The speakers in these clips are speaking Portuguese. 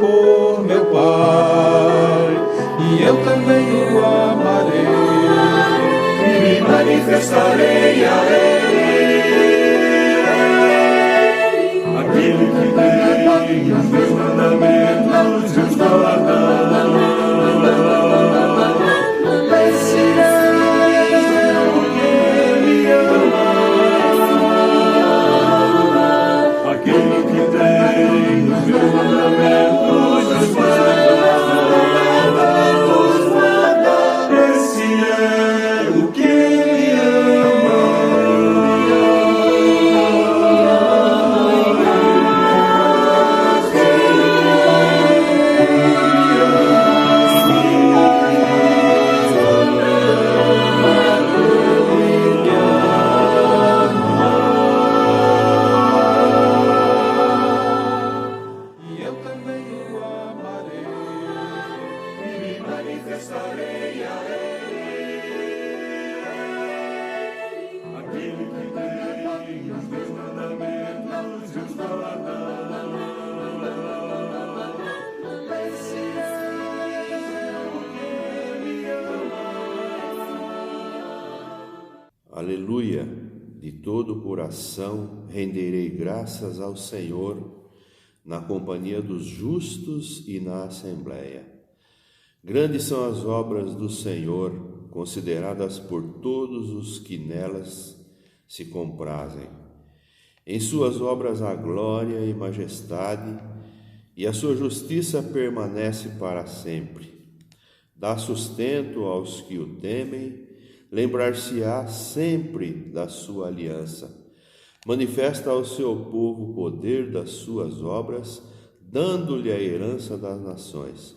por meu Pai, e eu também o amarei, e me manifestarei a Ele. Aquele que tem os meus mandamentos e os guarda, esse é o que me ama. Aquele que tem os meus mandamentos e os guarda, esse é o que me ama. Aleluia! De todo o coração renderei graças ao Senhor, na companhia dos justos e na assembleia. Grandes são as obras do Senhor, consideradas por todos os que nelas se comprazem. Em suas obras há glória e majestade, e a sua justiça permanece para sempre. Dá sustento aos que o temem, lembrar-se-á sempre da sua aliança. Manifesta ao seu povo o poder das suas obras, dando-lhe a herança das nações.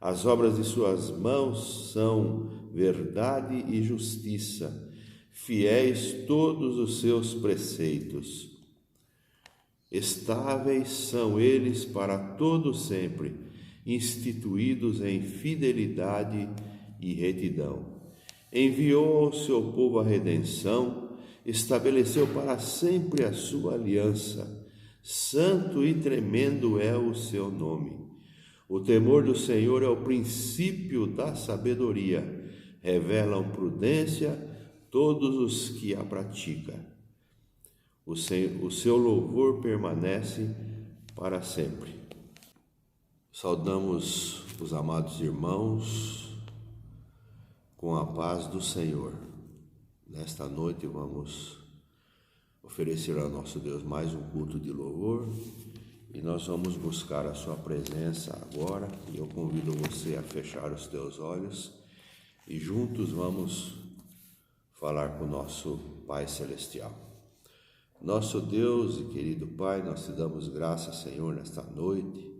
As obras de suas mãos são verdade e justiça, fiéis todos os seus preceitos. Estáveis são eles para todo sempre, instituídos em fidelidade e retidão. Enviou ao seu povo a redenção, estabeleceu para sempre a sua aliança. Santo e tremendo é o seu nome. O temor do Senhor é o princípio da sabedoria. Revelam prudência todos os que a praticam. O seu louvor permanece para sempre. Saudamos os amados irmãos com a paz do Senhor. Nesta noite vamos oferecer ao nosso Deus mais um culto de louvor e nós vamos buscar a sua presença agora, e eu convido você a fechar os teus olhos e juntos vamos falar com o nosso Pai Celestial. Nosso Deus e querido Pai, nós te damos graças, Senhor, nesta noite,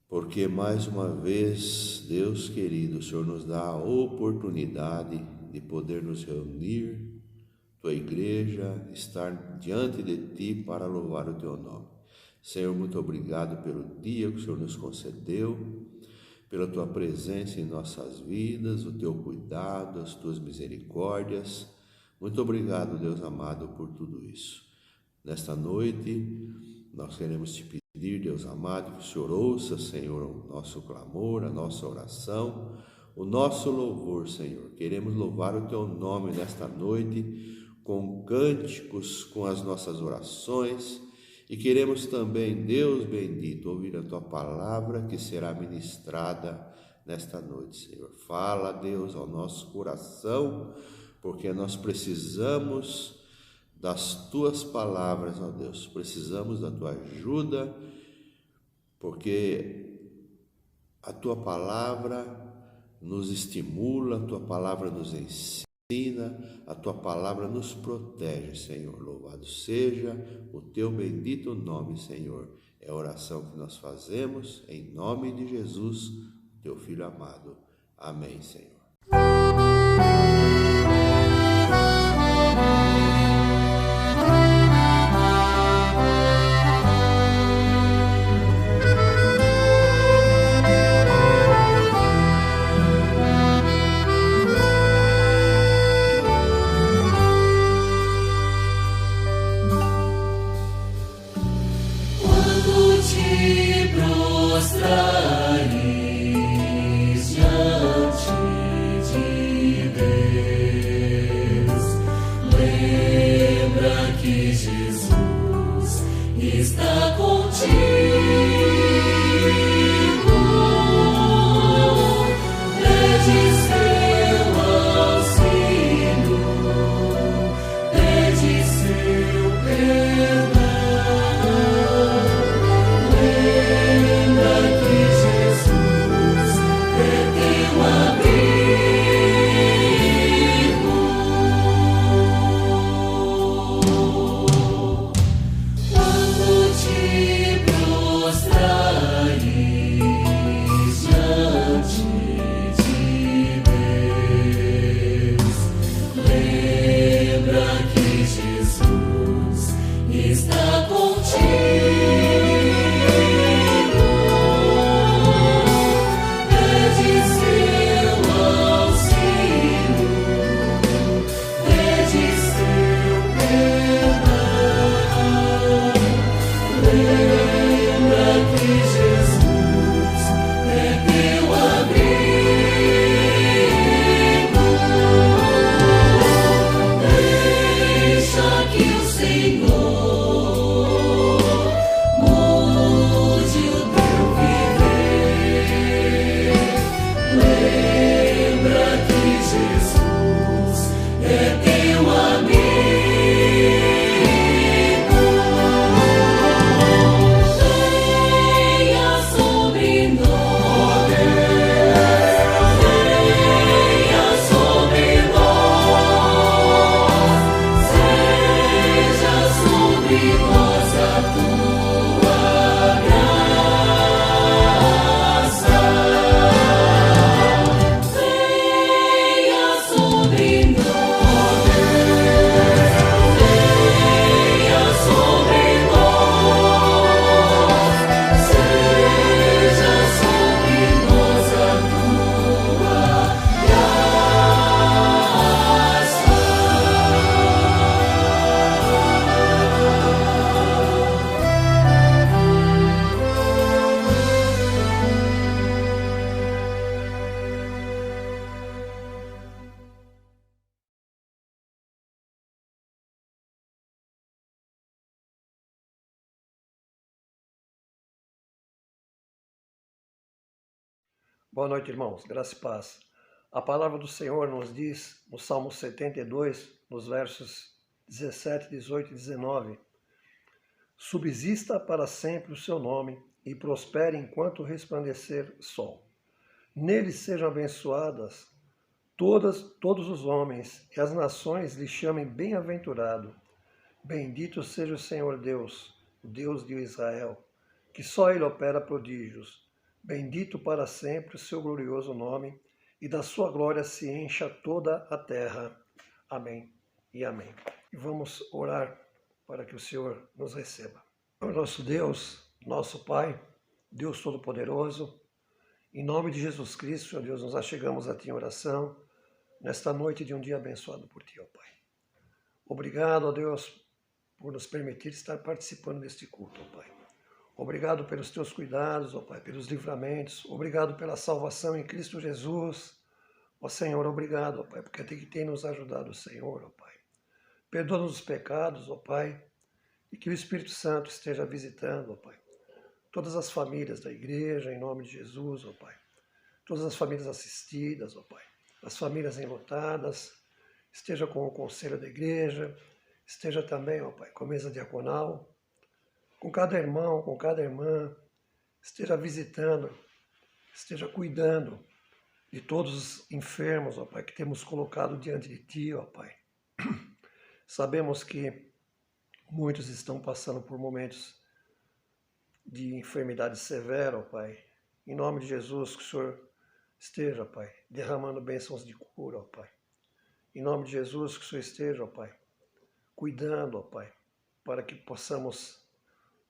porque mais uma vez, Deus querido, o Senhor nos dá a oportunidade de poder nos reunir, tua igreja, estar diante de ti para louvar o teu nome. Senhor, muito obrigado pelo dia que o Senhor nos concedeu, pela tua presença em nossas vidas, o teu cuidado, as tuas misericórdias. Muito obrigado, Deus amado, por tudo isso. Nesta noite, nós queremos te pedir, Deus amado, que o Senhor ouça, Senhor, o nosso clamor, a nossa oração, o nosso louvor, Senhor. Queremos louvar o teu nome nesta noite com cânticos, com as nossas orações, e queremos também, Deus bendito, ouvir a tua palavra que será ministrada nesta noite, Senhor. Fala, Deus, ao nosso coração, porque nós precisamos das tuas palavras, ó Deus, precisamos da tua ajuda, porque a tua palavra nos estimula, a tua palavra nos ensina, a tua palavra nos protege, Senhor. Louvado seja o teu bendito nome, Senhor. É a oração que nós fazemos em nome de Jesus, teu Filho amado. Amém, Senhor. Quando te prostrais diante de Deus, lembra que Jesus está contigo. Pede seu auxílio, pede seu perdão. Lembra que Jesus é teu abrigo. Quando te prostrares diante de Deus, lembra que Jesus está contigo. Pede seu auxílio, pede seu perdão. Lembra que Jesus é teu abrigo. Deixa que o Senhor mude o teu viver. Lembra que Jesus é teu amigo. Venha sobre nós, venha sobre nós, seja sobre nós a tua graça. Venha sobre nós, venha sobre nós, seja sobre nós a tua Boa noite, irmãos. Graça e paz. A palavra do Senhor nos diz, no Salmo 72, nos versos 17, 18 e 19: subsista para sempre o seu nome e prospere enquanto resplandecer sol. Nele sejam abençoadas todos os homens, e as nações lhe chamem bem-aventurado. Bendito seja o Senhor Deus, o Deus de Israel, que só ele opera prodígios. Bendito para sempre o seu glorioso nome, e da sua glória se encha toda a terra. Amém e amém. E vamos orar para que o Senhor nos receba. Nosso Deus, nosso Pai, Deus Todo-Poderoso, em nome de Jesus Cristo, ó Deus, nos achegamos a Ti em oração, nesta noite de um dia abençoado por Ti, ó Pai. Obrigado, ó Deus, por nos permitir estar participando deste culto, ó Pai. Obrigado pelos Teus cuidados, ó Pai, pelos livramentos. Obrigado pela salvação em Cristo Jesus. Ó Senhor, obrigado, ó Pai, porque é Ti que tem nos ajudado, Senhor, ó Pai. Perdoa-nos os pecados, ó Pai, e que o Espírito Santo esteja visitando, ó Pai, todas as famílias da igreja, em nome de Jesus, ó Pai. Todas as famílias assistidas, ó Pai. As famílias enlutadas. Esteja com o conselho da igreja. Esteja também, ó Pai, com a mesa diaconal, com cada irmão, com cada irmã. Esteja visitando, esteja cuidando de todos os enfermos, ó Pai, que temos colocado diante de Ti, ó Pai. Sabemos que muitos estão passando por momentos de enfermidade severa, ó Pai. Em nome de Jesus, que o Senhor esteja, ó Pai, derramando bênçãos de cura, ó Pai. Em nome de Jesus, que o Senhor esteja, ó Pai, cuidando, ó Pai, para que possamos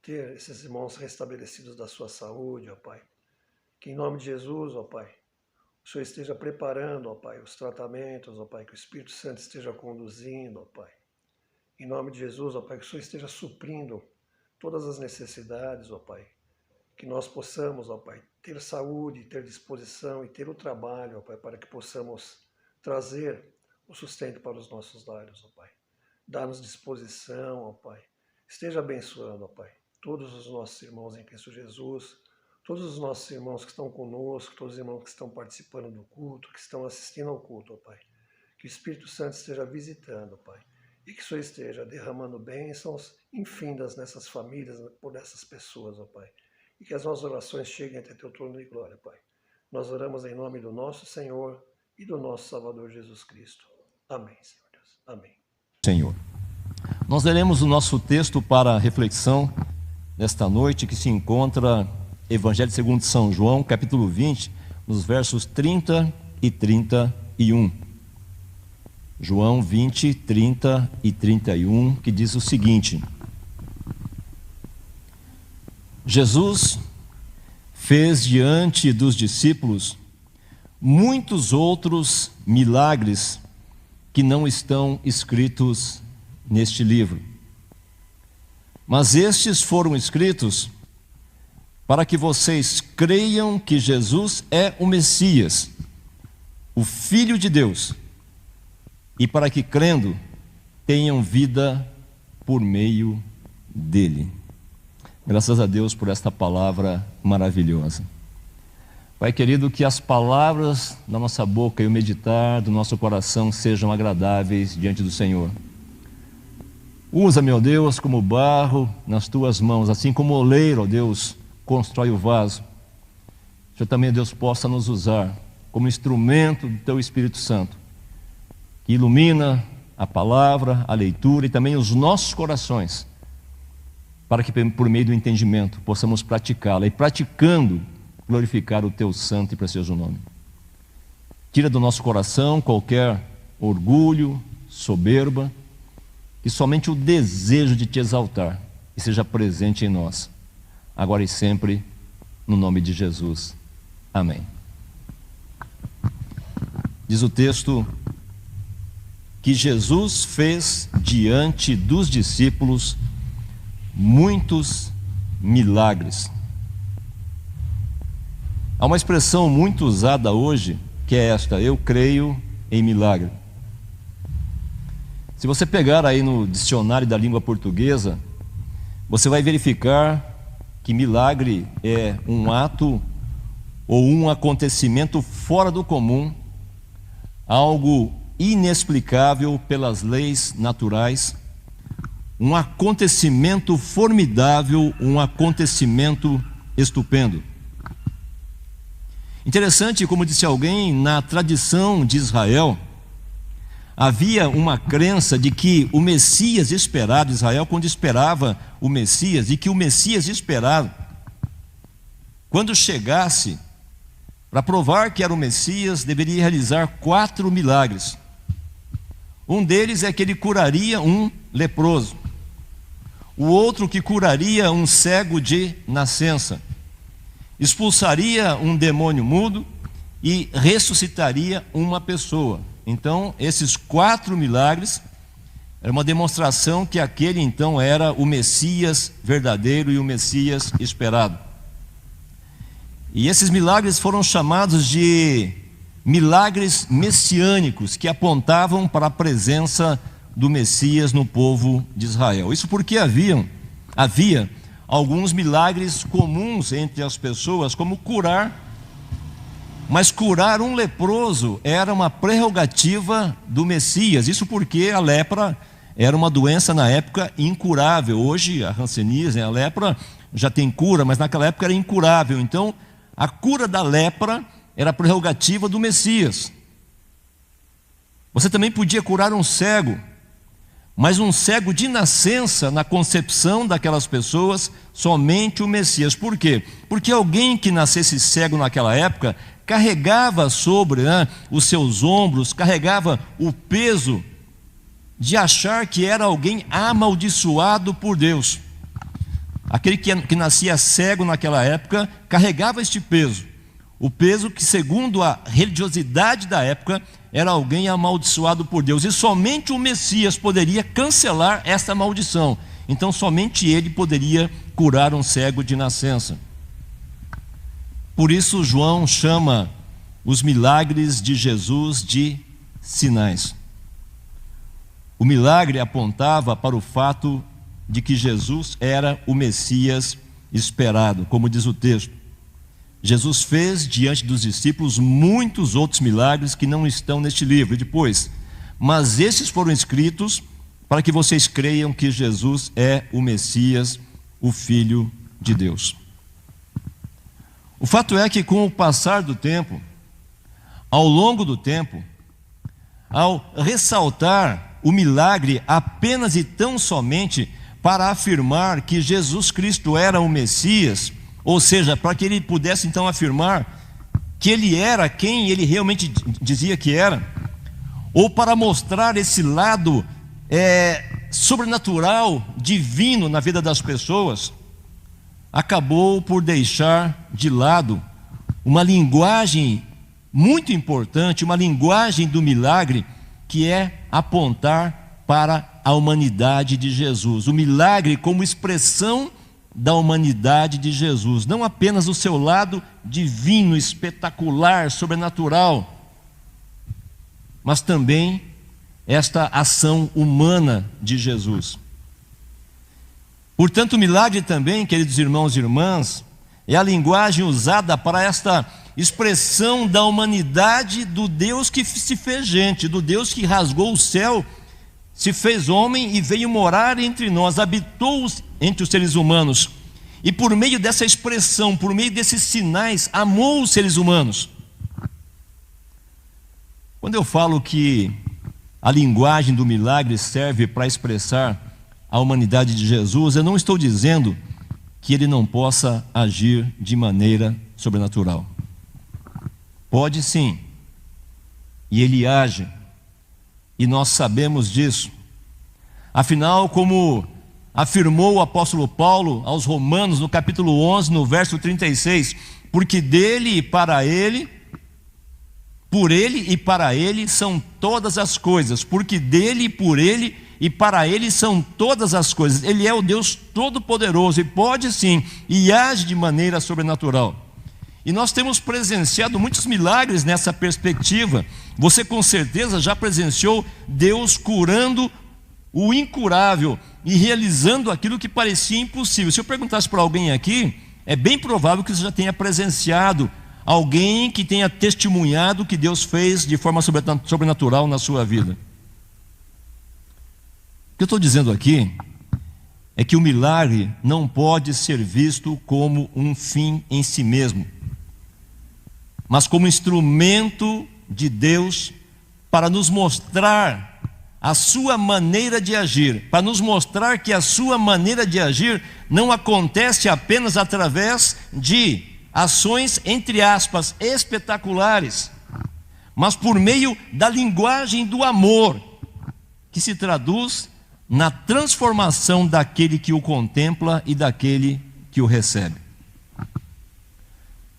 ter esses irmãos restabelecidos da sua saúde, ó Pai. Que em nome de Jesus, ó Pai, o Senhor esteja preparando, ó Pai, os tratamentos, ó Pai, que o Espírito Santo esteja conduzindo, ó Pai. Em nome de Jesus, ó Pai, que o Senhor esteja suprindo todas as necessidades, ó Pai, que nós possamos, ó Pai, ter saúde, ter disposição e ter o trabalho, ó Pai, para que possamos trazer o sustento para os nossos lares, ó Pai. Dá-nos disposição, ó Pai. Esteja abençoando, ó Pai, todos os nossos irmãos em Cristo Jesus, todos os nossos irmãos que estão conosco, todos os irmãos que estão participando do culto, que estão assistindo ao culto, ó Pai. Que o Espírito Santo esteja visitando, ó Pai, e que o Senhor esteja derramando bênçãos infindas nessas famílias, por essas pessoas, ó Pai. E que as nossas orações cheguem até Teu trono de glória, Pai. Nós oramos em nome do nosso Senhor e do nosso Salvador Jesus Cristo. Amém, Senhor Deus. Amém. Senhor. Nós leremos o nosso texto para a reflexão nesta noite, que se encontra Evangelho segundo São João, capítulo 20, nos versos 30 e 31. João 20, 30 e 31, que diz o seguinte: Jesus fez diante dos discípulos muitos outros milagres que não estão escritos neste livro. Mas estes foram escritos para que vocês creiam que Jesus é o Messias, o Filho de Deus, e para que, crendo, tenham vida por meio dele. Graças a Deus por esta palavra maravilhosa. Pai querido, que as palavras da nossa boca e o meditar do nosso coração sejam agradáveis diante do Senhor. Usa, meu Deus, como barro nas tuas mãos, assim como o oleiro, ó Deus, constrói o vaso. Que o Senhor também, Deus, possa nos usar como instrumento do teu Espírito Santo, que ilumina a palavra, a leitura e também os nossos corações, para que por meio do entendimento possamos praticá-la e, praticando, glorificar o teu santo e precioso nome. Tira do nosso coração qualquer orgulho, soberba, e somente o desejo de te exaltar e seja presente em nós, agora e sempre, no nome de Jesus. Amém. Diz o texto que Jesus fez diante dos discípulos muitos milagres. Há uma expressão muito usada hoje, que é esta: eu creio em milagre. Se você pegar aí no dicionário da língua portuguesa, você vai verificar que milagre é um ato ou um acontecimento fora do comum, algo inexplicável pelas leis naturais, um acontecimento formidável, um acontecimento estupendo. Interessante, como disse alguém, na tradição de Israel, havia uma crença de que o Messias esperado, Israel, quando esperava o Messias, e que o Messias esperado, quando chegasse, para provar que era o Messias, deveria realizar 4 milagres. Um deles é que ele curaria um leproso. O outro que curaria um cego de nascença. Expulsaria um demônio mudo e ressuscitaria uma pessoa. Então, esses 4 milagres era uma demonstração que aquele então era o Messias verdadeiro e o Messias esperado. E esses milagres foram chamados de milagres messiânicos, que apontavam para a presença do Messias no povo de Israel. Isso porque havia alguns milagres comuns entre as pessoas, como curar. Mas curar um leproso era uma prerrogativa do Messias. Isso porque a lepra era uma doença na época incurável. Hoje a hanseníase, a lepra já tem cura, mas naquela época era incurável. Então a cura da lepra era prerrogativa do Messias. Você também podia curar um cego, mas um cego de nascença, na concepção daquelas pessoas, somente o Messias. Por quê? Porque alguém que nascesse cego naquela época carregava sobre os seus ombros, carregava o peso de achar que era alguém amaldiçoado por Deus. Aquele que nascia cego naquela época carregava este peso. O peso que, segundo a religiosidade da época, era alguém amaldiçoado por Deus. E somente o Messias poderia cancelar essa maldição. Então somente ele poderia curar um cego de nascença. Por isso João chama os milagres de Jesus de sinais. O milagre apontava para o fato de que Jesus era o Messias esperado, como diz o texto. Jesus fez diante dos discípulos muitos outros milagres que não estão neste livro. E depois, mas esses foram escritos para que vocês creiam que Jesus é o Messias, o Filho de Deus. O fato é que com o passar do tempo, ao longo do tempo, ao ressaltar o milagre apenas e tão somente para afirmar que Jesus Cristo era o Messias, ou seja, para que ele pudesse então afirmar que ele era quem ele realmente dizia que era, ou para mostrar esse lado sobrenatural, divino na vida das pessoas, acabou por deixar de lado uma linguagem muito importante, uma linguagem do milagre, que é apontar para a humanidade de Jesus. O milagre como expressão da humanidade de Jesus, não apenas o seu lado divino, espetacular, sobrenatural, mas também esta ação humana de Jesus. Portanto, o milagre também, queridos irmãos e irmãs, é a linguagem usada para esta expressão da humanidade do Deus que se fez gente, do Deus que rasgou o céu, se fez homem e veio morar entre nós, habitou entre os seres humanos. E por meio dessa expressão, por meio desses sinais, amou os seres humanos. Quando eu falo que a linguagem do milagre serve para expressar a humanidade de Jesus, eu não estou dizendo que ele não possa agir de maneira sobrenatural. Pode sim, e ele age, e nós sabemos disso. Afinal, como afirmou o apóstolo Paulo aos Romanos, no capítulo 11, no verso 36, porque dele e para ele, por ele e para ele são todas as coisas, porque dele e por ele e para ele são todas as coisas. Ele é o Deus Todo-Poderoso e pode sim, e age de maneira sobrenatural. E nós temos presenciado muitos milagres nessa perspectiva. Você com certeza já presenciou Deus curando o incurável e realizando aquilo que parecia impossível. Se eu perguntasse para alguém aqui, é bem provável que você já tenha presenciado alguém que tenha testemunhado que Deus fez de forma sobrenatural na sua vida. O que eu estou dizendo aqui é que o milagre não pode ser visto como um fim em si mesmo, mas como instrumento de Deus para nos mostrar a sua maneira de agir, para nos mostrar que a sua maneira de agir não acontece apenas através de ações, entre aspas, espetaculares, mas por meio da linguagem do amor, que se traduz na transformação daquele que o contempla e daquele que o recebe.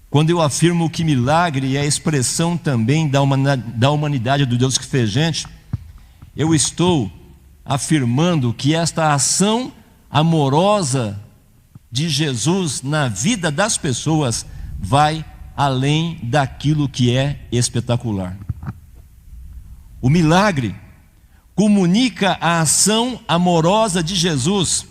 Quando eu afirmo que milagre é a expressão também da humanidade do Deus que fez gente, eu estou afirmando que esta ação amorosa de Jesus na vida das pessoas vai além daquilo que é espetacular. O milagre comunica a ação amorosa de Jesus,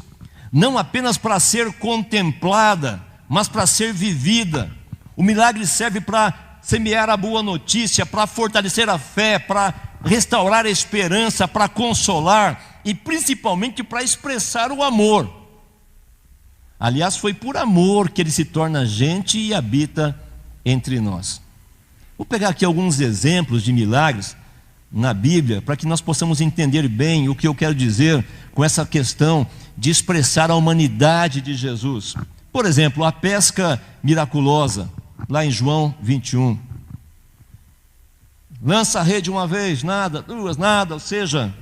não apenas para ser contemplada, mas para ser vivida. O milagre serve para semear a boa notícia, para fortalecer a fé, para restaurar a esperança, para consolar e principalmente para expressar o amor. Aliás, foi por amor que ele se torna gente e habita entre nós. Vou pegar aqui alguns exemplos de milagres na Bíblia para que nós possamos entender bem o que eu quero dizer com essa questão de expressar a humanidade de Jesus. Por exemplo, a pesca miraculosa, lá em João 21. Lança a rede uma vez, nada, duas, nada, ou seja,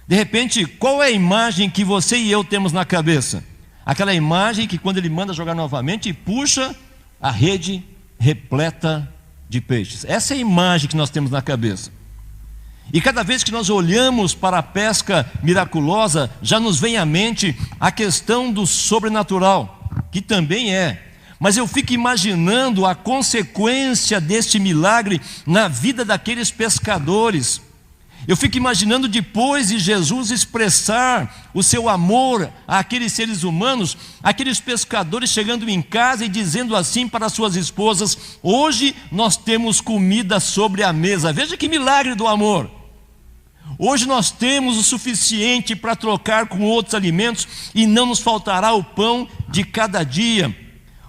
de repente, qual é a imagem que você e eu temos na cabeça? Aquela imagem que quando ele manda jogar novamente, puxa a rede repleta de peixes. Essa é a imagem que nós temos na cabeça. E cada vez que nós olhamos para a pesca miraculosa, já nos vem à mente a questão do sobrenatural, que também é, Mas eu fico imaginando a consequência deste milagre na vida daqueles pescadores. Eu fico imaginando depois de Jesus expressar o seu amor àqueles seres humanos, aqueles pescadores chegando em casa e dizendo assim para suas esposas: hoje nós temos comida sobre a mesa. Veja que milagre do amor. Hoje nós temos o suficiente para trocar com outros alimentos e não nos faltará o pão de cada dia.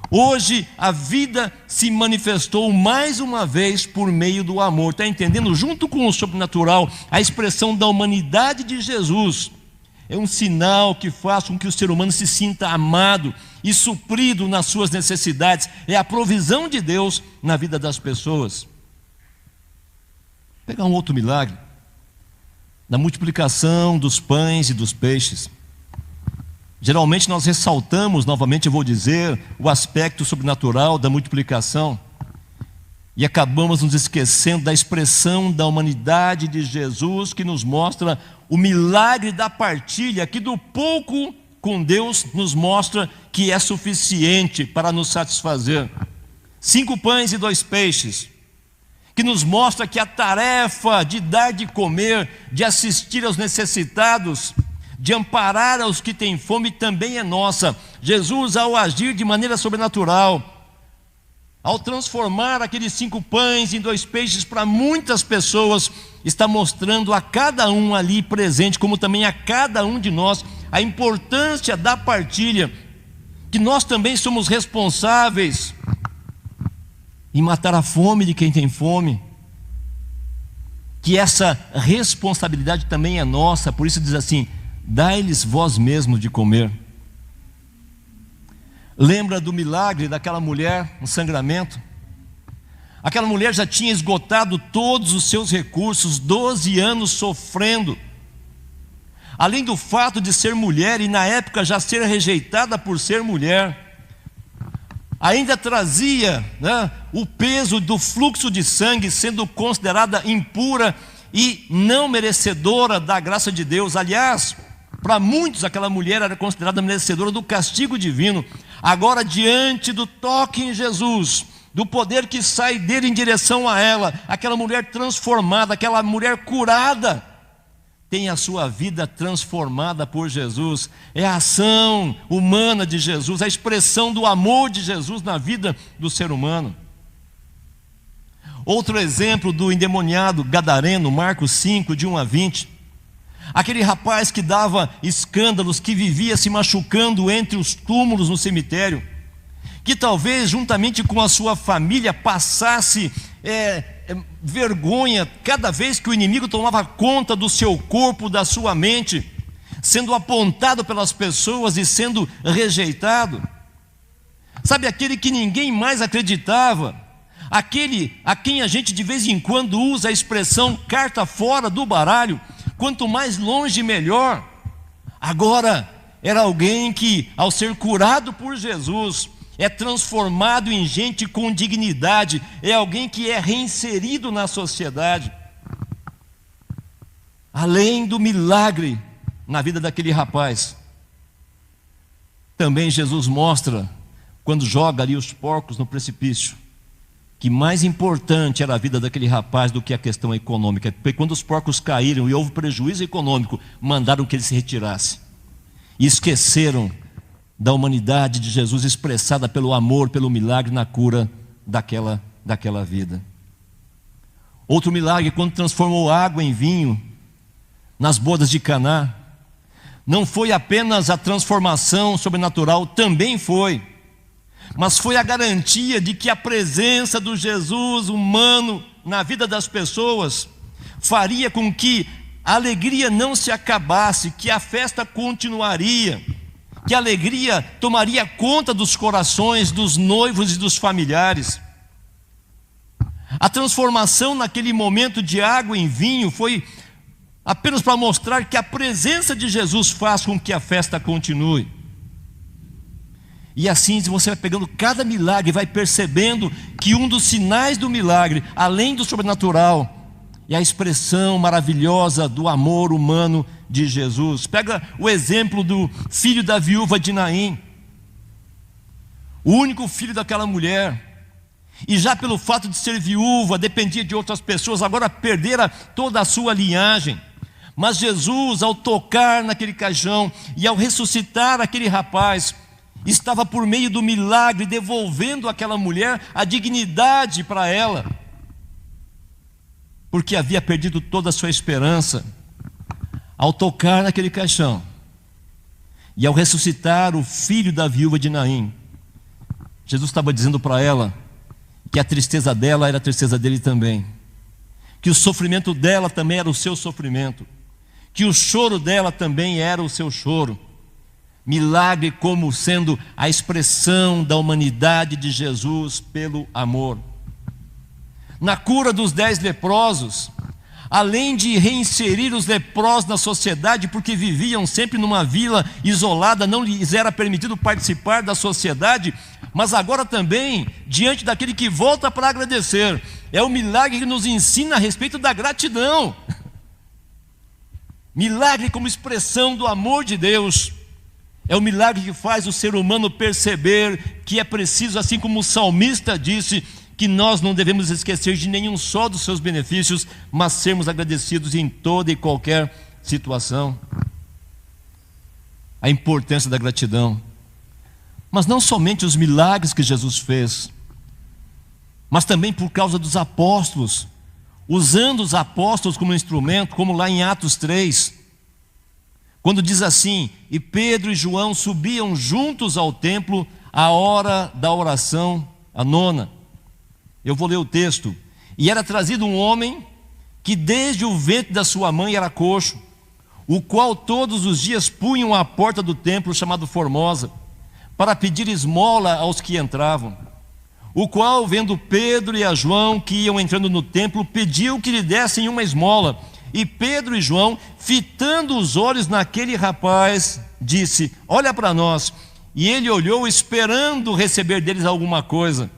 Hoje a vida se manifestou mais uma vez por meio do amor. Está entendendo? Junto com o sobrenatural, a expressão da humanidade de Jesus é um sinal que faz com que o ser humano se sinta amado e suprido nas suas necessidades. É a provisão de Deus na vida das pessoas. Vou pegar um outro milagre, da multiplicação dos pães e dos peixes. Geralmente nós ressaltamos, novamente eu vou dizer, o aspecto sobrenatural da multiplicação e acabamos nos esquecendo da expressão da humanidade de Jesus, que nos mostra o milagre da partilha, que do pouco com Deus nos mostra que é suficiente para nos satisfazer. 5 pães e 2 peixes, que nos mostra que a tarefa de dar de comer, de assistir aos necessitados, de amparar aos que têm fome também é nossa. Jesus, ao agir de maneira sobrenatural, ao transformar aqueles 5 pães em 2 peixes para muitas pessoas, está mostrando a cada um ali presente, como também a cada um de nós, a importância da partilha, que nós também somos responsáveis em matar a fome de quem tem fome, que essa responsabilidade também é nossa. Por isso diz assim: dai-lhes vós mesmos de comer. Lembra do milagre daquela mulher no sangramento? Aquela mulher já tinha esgotado todos os seus recursos, 12 anos sofrendo. Além do fato de ser mulher e na época já ser rejeitada por ser mulher, ainda trazia, o peso do fluxo de sangue, sendo considerada impura e não merecedora da graça de Deus. Aliás, para muitos aquela mulher era considerada merecedora do castigo divino. Agora, diante do toque em Jesus, do poder que sai dele em direção a ela, aquela mulher transformada, aquela mulher curada, tem a sua vida transformada por Jesus. É a ação humana de Jesus, a expressão do amor de Jesus na vida do ser humano. Outro exemplo do endemoniado gadareno, Marcos 5, de 1 a 20. Aquele rapaz que dava escândalos, que vivia se machucando entre os túmulos no cemitério, que talvez juntamente com a sua família passasse vergonha cada vez que o inimigo tomava conta do seu corpo, da sua mente, sendo apontado pelas pessoas e sendo rejeitado. Sabe, aquele que ninguém mais acreditava, aquele a quem a gente de vez em quando usa a expressão carta fora do baralho, quanto mais longe melhor. Agora era alguém que, ao ser curado por Jesus, é transformado em gente com dignidade, é alguém que é reinserido na sociedade. Além do milagre na vida daquele rapaz, também Jesus mostra, quando joga ali os porcos no precipício, que mais importante era a vida daquele rapaz do que a questão econômica. Porque quando os porcos caíram e houve prejuízo econômico, mandaram que ele se retirasse. E esqueceram da humanidade de Jesus expressada pelo amor, pelo milagre na cura daquela vida. Outro milagre, quando transformou água em vinho nas bodas de Caná, não foi apenas a transformação sobrenatural, também foi, mas foi a garantia de que a presença do Jesus humano na vida das pessoas faria com que a alegria não se acabasse, que a festa continuaria, que a alegria tomaria conta dos corações dos noivos e dos familiares. A transformação naquele momento de água em vinho foi apenas para mostrar que a presença de Jesus faz com que a festa continue. E assim você vai pegando cada milagre, vai percebendo que um dos sinais do milagre, além do sobrenatural, é a expressão maravilhosa do amor humano de Jesus. Pega o exemplo do filho da viúva de Naim. o único filho daquela mulher, e já pelo fato de ser viúva, dependia de outras pessoas, agora perdera toda a sua linhagem. Mas Jesus, ao tocar naquele caixão e ao ressuscitar aquele rapaz, estava por meio do milagre devolvendo àquela mulher a dignidade para ela, porque havia perdido toda a sua esperança. Ao tocar naquele caixão e ao ressuscitar o filho da viúva de Naim, Jesus estava dizendo para ela que a tristeza dela era a tristeza dele também, que o sofrimento dela também era o seu sofrimento, que o choro dela também era o seu choro. Milagre como sendo a expressão da humanidade de Jesus pelo amor. Na cura dos 10 leprosos, além de reinserir os leprosos na sociedade, porque viviam sempre numa vila isolada, não lhes era permitido participar da sociedade, mas agora também, diante daquele que volta para agradecer, é o milagre que nos ensina a respeito da gratidão. Milagre como expressão do amor de Deus. É o milagre que faz o ser humano perceber que é preciso, assim como o salmista disse, que nós não devemos esquecer de nenhum só dos seus benefícios, mas sermos agradecidos em toda e qualquer situação. A importância da gratidão. Mas não somente os milagres que Jesus fez, mas também por causa dos apóstolos, usando os apóstolos como instrumento, como lá em Atos 3, quando diz assim: e Pedro e João subiam juntos ao templo à hora da oração, a 9ª. Eu vou ler o texto. E era trazido um homem que desde o ventre da sua mãe era coxo, o qual todos os dias punham à porta do templo chamado Formosa, para pedir esmola aos que entravam. O qual, vendo Pedro e a João que iam entrando no templo, pediu que lhe dessem uma esmola. E Pedro e João, fitando os olhos naquele rapaz, disse: olha para nós. E ele olhou, esperando receber deles alguma coisa.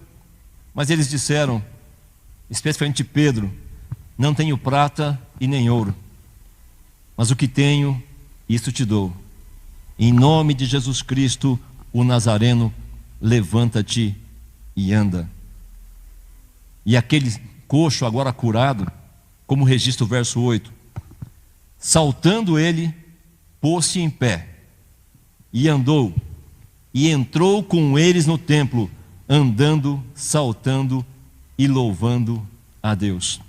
Mas eles disseram, especialmente Pedro: não tenho prata e nem ouro, mas o que tenho, isso te dou. Em nome de Jesus Cristo, o Nazareno, levanta-te e anda. E aquele coxo agora curado, como registra o verso 8, saltando ele, pôs-se em pé, e andou, e entrou com eles no templo, andando, saltando e louvando a Deus.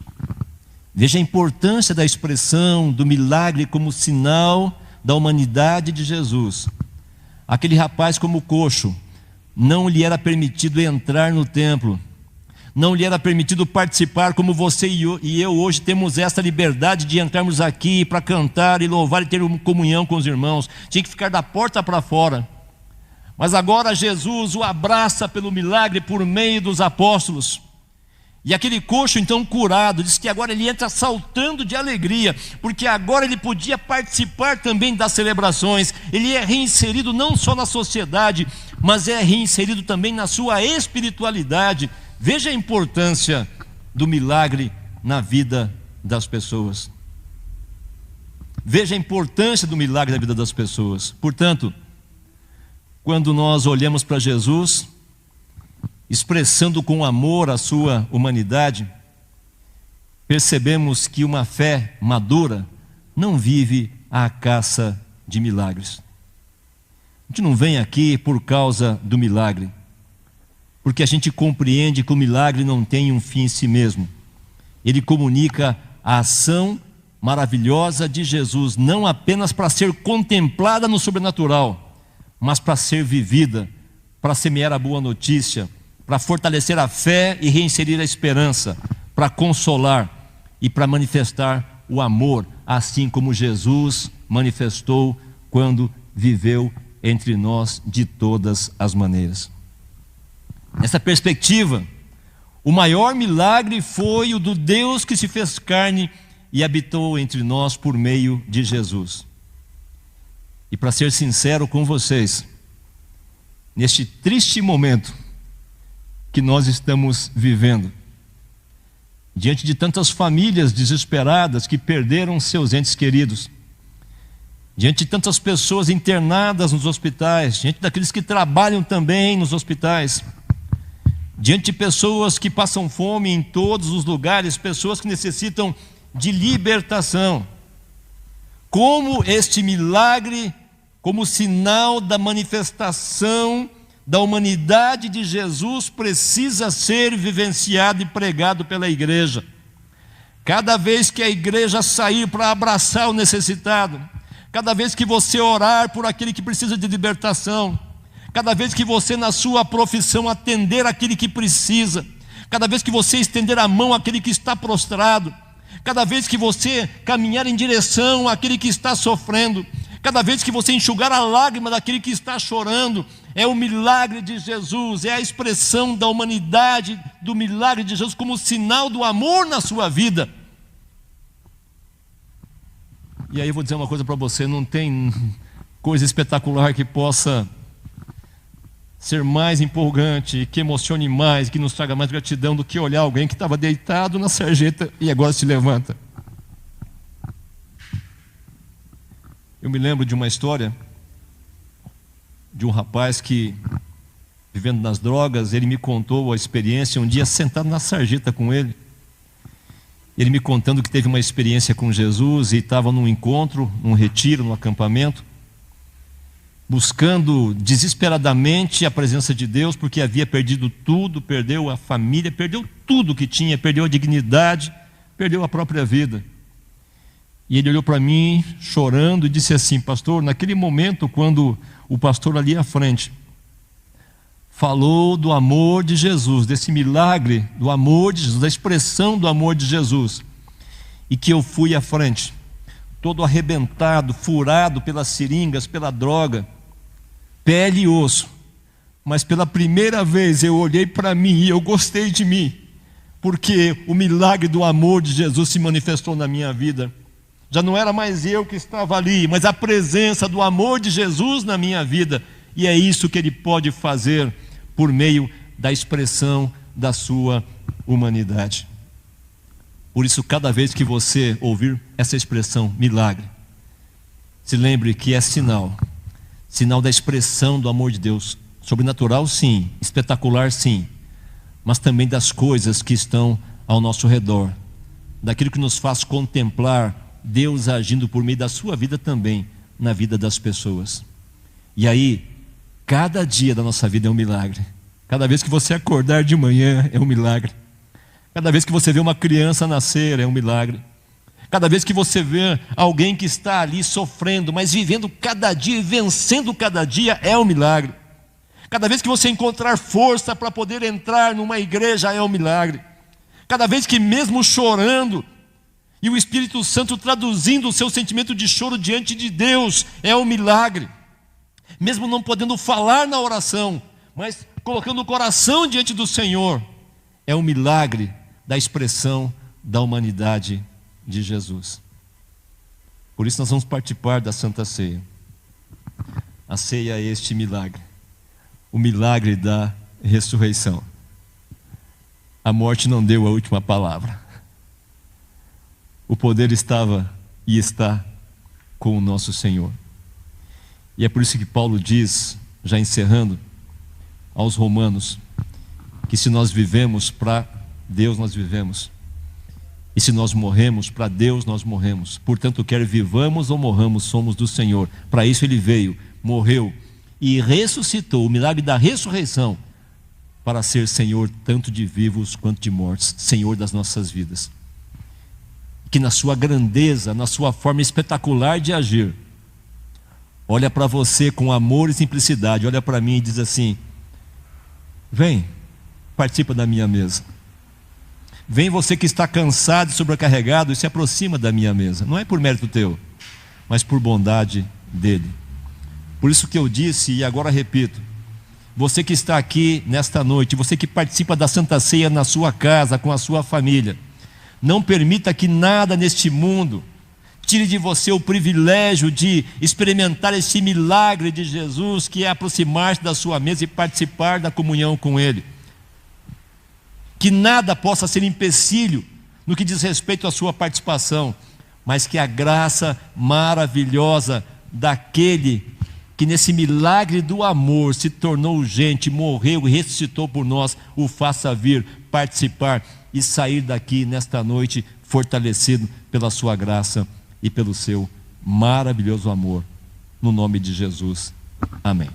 Veja a importância da expressão do milagre como sinal da humanidade de Jesus. Aquele rapaz, como coxo, não lhe era permitido entrar no templo, não lhe era permitido participar, como você e eu hoje temos essa liberdade de entrarmos aqui para cantar e louvar e ter comunhão com os irmãos. Tinha que ficar da porta para fora. Mas agora Jesus o abraça pelo milagre por meio dos apóstolos. E aquele coxo então curado, diz que agora ele entra saltando de alegria, porque agora ele podia participar também das celebrações. Ele é reinserido não só na sociedade, mas é reinserido também na sua espiritualidade. Veja a importância do milagre na vida das pessoas. Veja a importância do milagre na vida das pessoas. Portanto, quando nós olhamos para Jesus, expressando com amor a sua humanidade, percebemos que uma fé madura não vive à caça de milagres. A gente não vem aqui por causa do milagre, porque a gente compreende que o milagre não tem um fim em si mesmo. Ele comunica a ação maravilhosa de Jesus, não apenas para ser contemplada no sobrenatural, mas para ser vivida, para semear a boa notícia, para fortalecer a fé e reinserir a esperança, para consolar e para manifestar o amor, assim como Jesus manifestou quando viveu entre nós de todas as maneiras. Nessa perspectiva, o maior milagre foi o do Deus que se fez carne e habitou entre nós por meio de Jesus. E para ser sincero com vocês, neste triste momento que nós estamos vivendo, diante de tantas famílias desesperadas que perderam seus entes queridos, diante de tantas pessoas internadas nos hospitais, diante daqueles que trabalham também nos hospitais, diante de pessoas que passam fome em todos os lugares, pessoas que necessitam de libertação. Como este milagre, como sinal da manifestação da humanidade de Jesus, precisa ser vivenciado e pregado pela igreja. Cada vez que a igreja sair para abraçar o necessitado, cada vez que você orar por aquele que precisa de libertação, cada vez que você na sua profissão atender aquele que precisa, cada vez que você estender a mão àquele que está prostrado, cada vez que você caminhar em direção àquele que está sofrendo, cada vez que você enxugar a lágrima daquele que está chorando, é o milagre de Jesus, é a expressão da humanidade do milagre de Jesus como sinal do amor na sua vida. E aí eu vou dizer uma coisa para você, não tem coisa espetacular que possa ser mais empolgante, que emocione mais, que nos traga mais gratidão do que olhar alguém que estava deitado na sarjeta e agora se levanta. Eu me lembro de uma história de um rapaz que, vivendo nas drogas, ele me contou a experiência, um dia sentado na sarjeta com ele, ele me contando que teve uma experiência com Jesus e estava num encontro, num retiro, num acampamento, buscando desesperadamente a presença de Deus, porque havia perdido tudo, perdeu a família, perdeu tudo que tinha, perdeu a dignidade, perdeu a própria vida. E ele olhou para mim chorando e disse assim: pastor, naquele momento quando o pastor ali à frente falou do amor de Jesus, desse milagre do amor de Jesus, da expressão do amor de Jesus, e que eu fui à frente, todo arrebentado, furado pelas seringas, pela droga, pele e osso, mas pela primeira vez eu olhei para mim e eu gostei de mim, porque o milagre do amor de Jesus se manifestou na minha vida. Já não era mais eu que estava ali, mas a presença do amor de Jesus na minha vida, e é isso que Ele pode fazer por meio da expressão da sua humanidade. Por isso, cada vez que você ouvir essa expressão milagre, se lembre que é sinal da expressão do amor de Deus, sobrenatural sim, espetacular sim, mas também das coisas que estão ao nosso redor, daquilo que nos faz contemplar Deus agindo por meio da sua vida também, na vida das pessoas. E aí, cada dia da nossa vida é um milagre. Cada vez que você acordar de manhã é um milagre. Cada vez que você vê uma criança nascer é um milagre. Cada vez que você vê alguém que está ali sofrendo, mas vivendo cada dia e vencendo cada dia, é um milagre. Cada vez que você encontrar força para poder entrar numa igreja, é um milagre. Cada vez que mesmo chorando, e o Espírito Santo traduzindo o seu sentimento de choro diante de Deus, é um milagre. Mesmo não podendo falar na oração, mas colocando o coração diante do Senhor, é um milagre da expressão da humanidade de Jesus. Por isso nós vamos participar da Santa Ceia. A ceia é este milagre, o milagre da ressurreição. A morte não deu a última palavra. O poder estava e está com o nosso Senhor. E é por isso que Paulo diz, já encerrando, aos Romanos, que se nós vivemos, para Deus nós vivemos. E se nós morremos, para Deus nós morremos. Portanto, quer vivamos ou morramos, somos do Senhor. Para isso Ele veio, morreu e ressuscitou, o milagre da ressurreição, para ser Senhor tanto de vivos quanto de mortos, Senhor das nossas vidas. Que na sua grandeza, na sua forma espetacular de agir, olha para você com amor e simplicidade, olha para mim e diz assim: vem, participa da minha mesa. Vem você que está cansado e sobrecarregado e se aproxima da minha mesa. Não é por mérito teu, mas por bondade dele. Por isso que eu disse, e agora repito, você que está aqui nesta noite, você que participa da Santa Ceia na sua casa, com a sua família, não permita que nada neste mundo tire de você o privilégio de experimentar esse milagre de Jesus, que é aproximar-se da sua mesa e participar da comunhão com Ele. Que nada possa ser empecilho no que diz respeito à sua participação, mas que a graça maravilhosa daquele que nesse milagre do amor se tornou gente, morreu e ressuscitou por nós, o faça vir participar e sair daqui nesta noite fortalecido pela sua graça e pelo seu maravilhoso amor. No nome de Jesus. Amém.